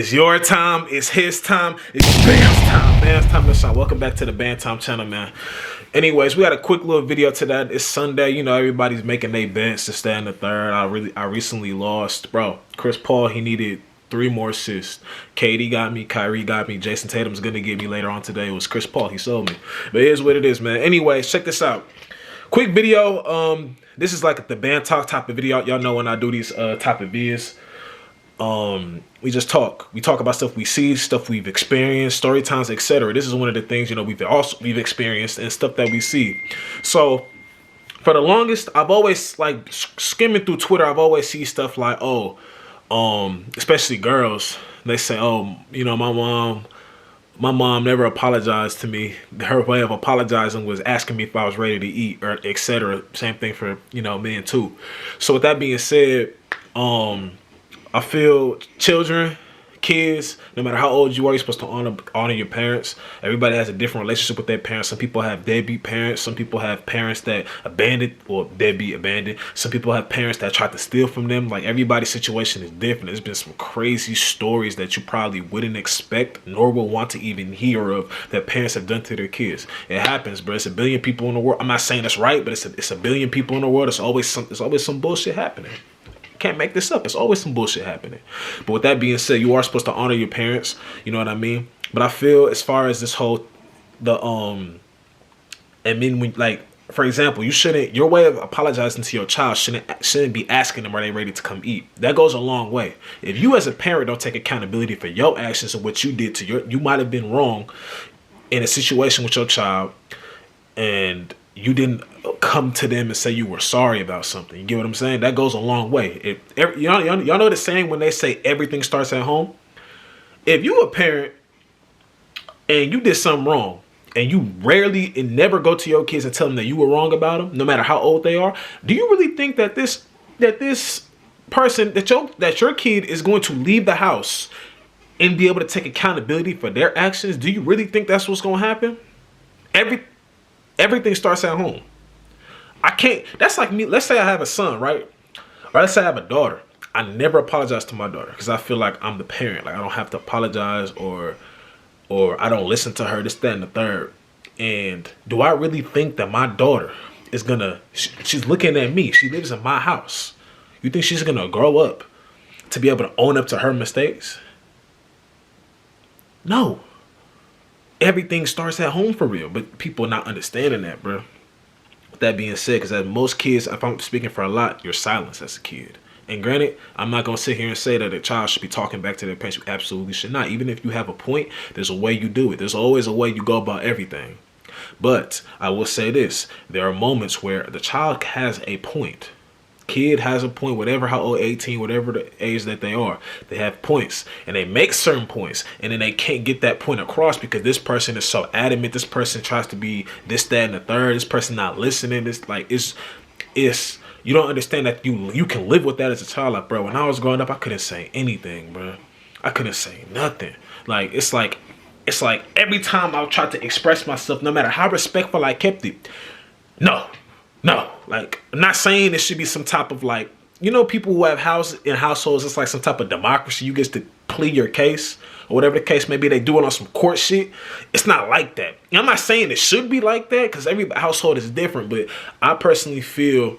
It's your time. It's his time. It's Bam's time. Bam's time to shine. Welcome back to the Bam Time channel, man. Anyways, we got a quick little video today. It's Sunday. You know, everybody's making their bets to stay in the third. I recently lost. Bro, Chris Paul, he needed 3 more assists. KD got me. Kyrie got me. Jason Tatum's going to get me later on today. It was Chris Paul. He sold me. But here's what it is, man. Anyways, check this out. Quick video. This is like the Bam Talk type of video. Y'all know when I do these type of videos. We just talk. We talk about stuff we see, stuff we've experienced, story times, etc. This is one of the things, you know, we've experienced and stuff that we see. So for the longest, I've always, like, skimming through Twitter, I've always seen stuff like, oh, especially girls, they say, oh, you know, my mom never apologized to me. Her way of apologizing was asking me if I was ready to eat, or etc. Same thing for, you know, men too. So with that being said, I feel children, kids, no matter how old you are, you're supposed to honor your parents. Everybody has a different relationship with their parents. Some people have deadbeat parents. Some people have parents that abandoned or deadbeat abandoned. Some people have parents that tried to steal from them. Like, everybody's situation is different. There's been some crazy stories that you probably wouldn't expect nor will want to even hear of that parents have done to their kids. It happens, bro. It's a billion people in the world. I'm not saying that's right, but it's a billion people in the world. There's always some bullshit happening. Can't make this up. It's always some bullshit happening. But with that being said, you are supposed to honor your parents. You know what I mean? But I feel as far as this whole, and then when, like, for example, your way of apologizing to your child shouldn't be asking them, are they ready to come eat? That goes a long way. If you as a parent don't take accountability for your actions and what you did to you might have been wrong in a situation with your child, and you didn't come to them and say you were sorry about something. You get what I'm saying? That goes a long way. Y'all know the saying when they say everything starts at home? If you a parent and you did something wrong, and you rarely and never go to your kids and tell them that you were wrong about them, no matter how old they are, do you really think that this person, that your kid is going to leave the house and be able to take accountability for their actions? Do you really think that's what's going to happen? Everything starts at home. I can't. That's like me. Let's say I have a son, right? Or let's say I have a daughter. I never apologize to my daughter because I feel like I'm the parent. Like, I don't have to apologize, or I don't listen to her, this, that, and the third. And do I really think that my daughter is gonna? She's looking at me. She lives in my house. You think she's gonna grow up to be able to own up to her mistakes? No. Everything starts at home for real, but people not understanding that, bro. With that being said, because most kids, if I'm speaking for a lot, you're silenced as a kid. And granted, I'm not going to sit here and say that a child should be talking back to their parents. You absolutely should not. Even if you have a point, there's a way you do it. There's always a way you go about everything. But I will say this. There are moments where the child has a point. Kid has a point, whatever, how old, 18, whatever the age that they are, they have points, and they make certain points, and then they can't get that point across because this person is so adamant. This person tries to be this, that, and the third. This person not listening. This, like, it's you don't understand that you can live with that as a child. Like, bro, when I was growing up, I couldn't say anything, bro. I couldn't say nothing. Like, it's like every time I tried to express myself, no matter how respectful I kept it, no, like, I'm not saying it should be some type of, like, you know, people who have households, it's like some type of democracy. You get to plead your case or whatever the case may be. They do it on some court shit. It's not like that. I'm not saying it should be like that because every household is different, but I personally feel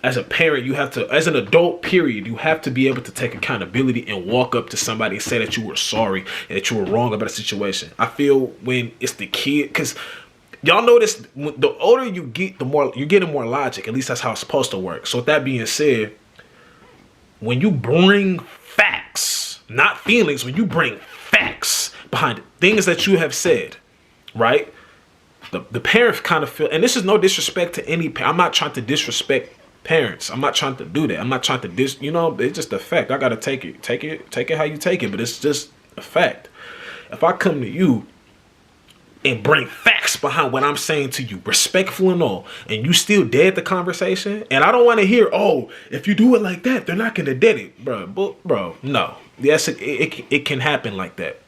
as a parent, you have to, as an adult, period, you have to be able to take accountability and walk up to somebody and say that you were sorry and that you were wrong about a situation. I feel when it's the kid, because y'all notice the older you get, the more you're getting more logic. At least that's how it's supposed to work. So with that being said, when you bring facts, not feelings, when you bring facts behind things that you have said, right? The parents kind of feel, and this is no disrespect to any parent. I'm not trying to disrespect parents. I'm not trying to do that. I'm not trying to you know, it's just a fact. I gotta take it how you take it, but it's just a fact. If I come to you and bring facts behind what I'm saying to you, respectful and all, and you still dead the conversation, and I don't want to hear, oh, if you do it like that, they're not gonna dead it, bro. No, yes, it can happen like that,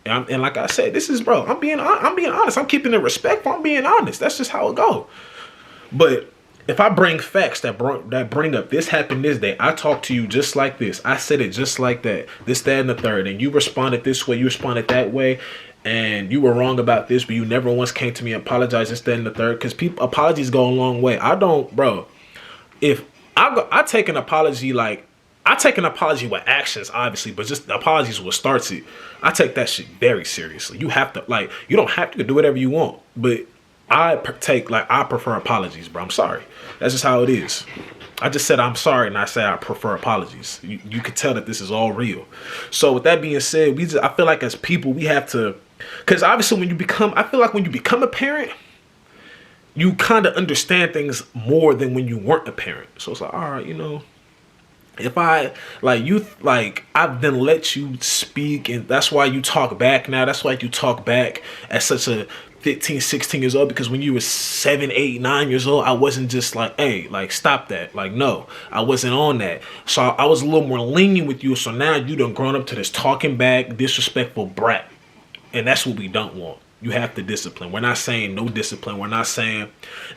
and like I said, this is, bro, I'm being honest. I'm keeping it respectful. I'm being honest. That's just how it go. But if I bring facts that bring up this happened this day, I talk to you just like this. I said it just like that. This, that, and the third, and you responded this way, you responded that way, and you were wrong about this, but you never once came to me and apologized. This, that, and the third, because people apologies go a long way. I don't, bro. If I take an apology like. I take an apology with actions, obviously, but just the apologies what starts it. I take that shit very seriously. You have to, like, you don't have to do whatever you want, but I prefer apologies, bro. I'm sorry. That's just how it is. I just said I'm sorry, and I say I prefer apologies. You can tell that this is all real. So with that being said, I feel like as people, we have to, because obviously I feel like when you become a parent, you kind of understand things more than when you weren't a parent. So it's like, all right, if I've then let you speak, and that's why you talk back now. That's why you talk back at such a 15, 16 years old, because when you were 7, 8, 9 years old, I wasn't just like, hey, like, stop that. Like, no, I wasn't on that. So I was a little more lenient with you. So now you done grown up to this talking back, disrespectful brat. And that's what we don't want. You have to discipline. We're not saying no discipline. We're not saying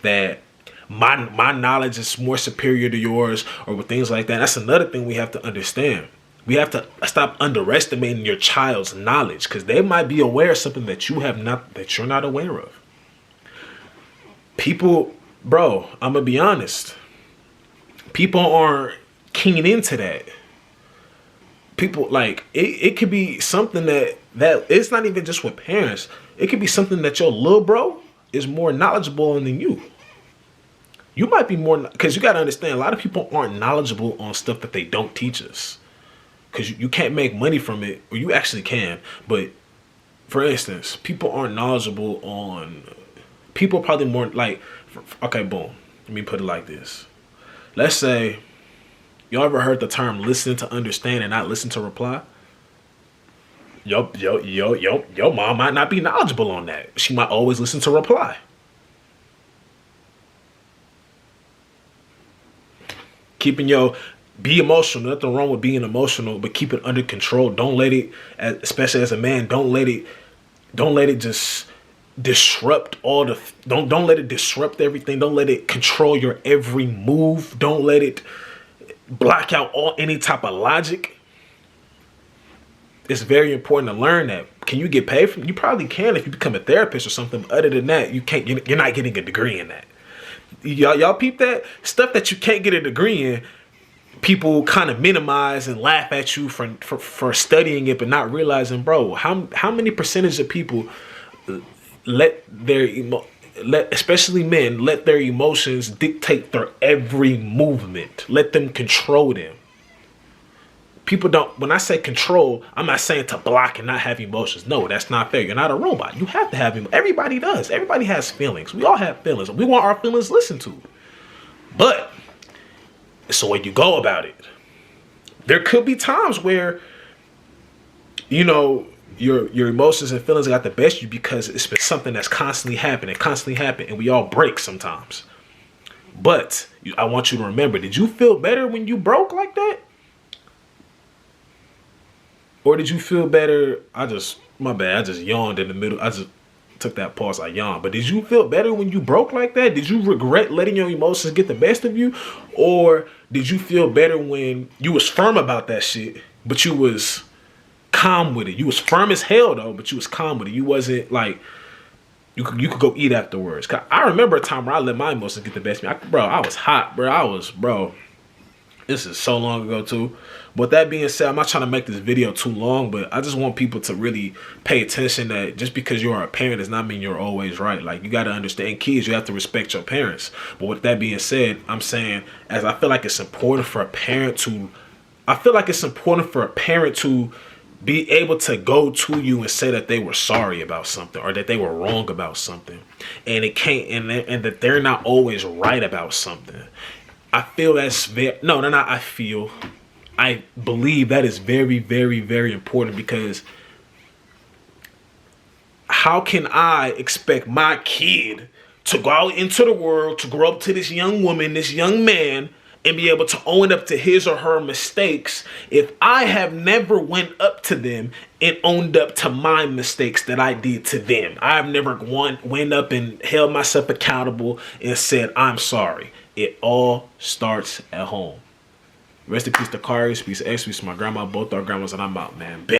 that my knowledge is more superior to yours or with things like that. That's another thing we have to understand. We have to stop underestimating your child's knowledge, because they might be aware of something that you're not aware of. People, bro, I'm gonna be honest. People aren't keying into that. People, like, it could be something that it's not even just with parents. It could be something that your little bro is more knowledgeable on than you. You might be more, because you got to understand, a lot of people aren't knowledgeable on stuff that they don't teach us. Because you can't make money from it, or you actually can. But for instance, people aren't knowledgeable on, people are probably more like, okay, boom. Let me put it like this. Let's say, y'all ever heard the term listen to understand and not listen to reply? Your mom might not be knowledgeable on that. She might always listen to reply. Be emotional. Nothing wrong with being emotional, but keep it under control. Don't let it, especially as a man, don't let it just disrupt don't let it disrupt everything. Don't let it control your every move. Don't let it block out any type of logic. It's very important to learn that. Can you get paid from? You probably can if you become a therapist or something. Other than that, you can't. You're not getting a degree in that. Y'all peep that stuff that you can't get a degree in. People kind of minimize and laugh at you for studying it, but not realizing, bro, how many percentage of people especially men, let their emotions dictate their every movement. Let them control them. People don't, when I say control, I'm not saying to block and not have emotions. No, that's not fair. You're not a robot. You have to have emotions. Everybody does. Everybody has feelings. We all have feelings. We want our feelings listened to. But it's the way you go about it. There could be times where, your emotions and feelings got the best of you because it's been something that's constantly happening, and we all break sometimes. But I want you to remember, did you feel better when you broke like that? Or did you feel better? My bad, I just yawned in the middle. I just took that pause, I yawned. But did you feel better when you broke like that? Did you regret letting your emotions get the best of you? Or did you feel better when you was firm about that shit, but you was calm with it? You was firm as hell though, but you was calm with it. You wasn't like, you could go eat afterwards. 'Cause I remember a time where I let my emotions get the best of me. I was hot, bro. This is so long ago too. But that being said, I'm not trying to make this video too long, but I just want people to really pay attention that just because you're a parent does not mean you're always right. Like, you got to understand, kids, you have to respect your parents. But with that being said, I'm saying, as I feel like it's important for a parent to be able to go to you and say that they were sorry about something or that they were wrong about something, and it can't, and that they're not always right about something. I believe that is very, very, very important, because how can I expect my kid to go out into the world, to grow up to this young woman, this young man, and be able to own up to his or her mistakes if I have never went up to them and owned up to my mistakes that I did to them? I've never went up and held myself accountable and said, I'm sorry. It all starts at home. Rest in peace to Kari, peace to X, peace to my grandma, both our grandmas, and I'm out, man.